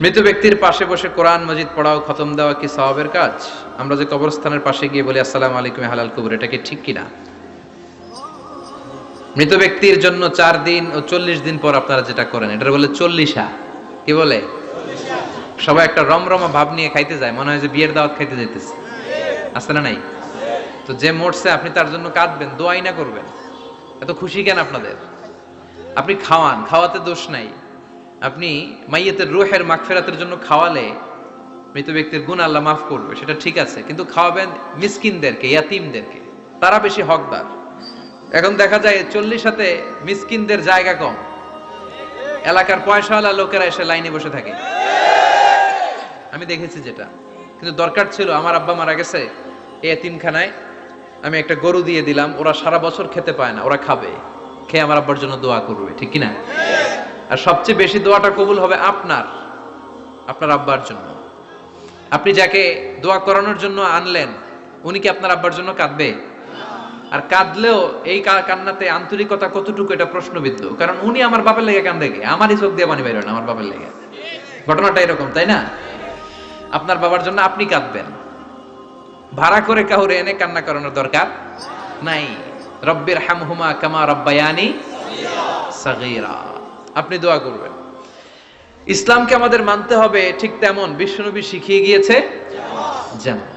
মৃত ব্যক্তির পাশে বসে কোরআন মাজিদ পড়া ও খতম দেওয়া কি সওয়াবের কাজ? আমরা যে কবরস্থানের পাশে গিয়ে বলি আসসালামু আলাইকুম হালাল কবর, এটা কি ঠিক কিনা? মৃত ব্যক্তির জন্য 4 দিন ও 40 দিন পর আপনারা যেটা করেন এটা বলে চল্লিশা। কি বলে? সবাই একটা রমরমা ভাব নিয়ে খাইতে যায়, মনে হয় যে বিয়ের দাওয়াত খাইতে যাইতেছে। আছে না নাই? তো যে মরছে আপনি তার জন্য কাঁদবেন, দোয়াই না করবেন, এত খুশি কেন আপনাদের? আপনি খাওয়ান, খাওয়াতে দোষ নাই। আপনি মাইয়াতের রূহের মাগফিরাতের জন্য খাওয়ালে মৃত ব্যক্তির গুনাহ আল্লাহ মাফ করবে, সেটা ঠিক আছে, কিন্তু খাওয়াবেন মিসকিনদেরকে, ইয়াতিমদেরকে, তারা বেশি হকদার। এখন দেখা যায় 40 মিসকিনদের জায়গা কম, এলাকার পয়সাওয়ালা লোকেরা এসে লাইনে বসে থাকে। আমি দেখেছি যেটা, কিন্তু দরকার ছিল আমার আব্বা মারা গেছে, এই এতিমখানায় আমি একটা গরু দিয়ে দিলাম, ওরা সারা বছর খেতে পায় না, ওরা খাবে, খেয়ে আমার আব্বার জন্য দোয়া করবে, ঠিক কিনা? আর সবচেয়ে বেশি দোয়াটা কবুল হবে আপনার আব্বার জন্য। আপনি যাকে দোয়া করানোর জন্য আনলেন, উনি কি আপনার আব্বার জন্য কাঁদবে? আর কাঁদলেও এই কান্নাতে আন্তরিকতা কতটুকু, এটা প্রশ্নবিদ্ধ। কারণ উনি আমার বাপের লেগে কান্দে, আমারই চোখ দিয়ে পানি বের হয় না আমার বাপের লেগে। ঘটনাটা এরকম, তাই না? আপনার বাবার জন্য আপনি কাঁদবেন, ভাড়া করে কাউরে এনে কান্না করানোর দরকার নাই। রব্বির হামহুমা কামা রব্বায়ানি সাগীরা, আপনি দোয়া করবেন। ইসলামকে আমাদের মানতে হবে ঠিক তেমন বিশ্বনবী শিখিয়ে গিয়েছে যেমন।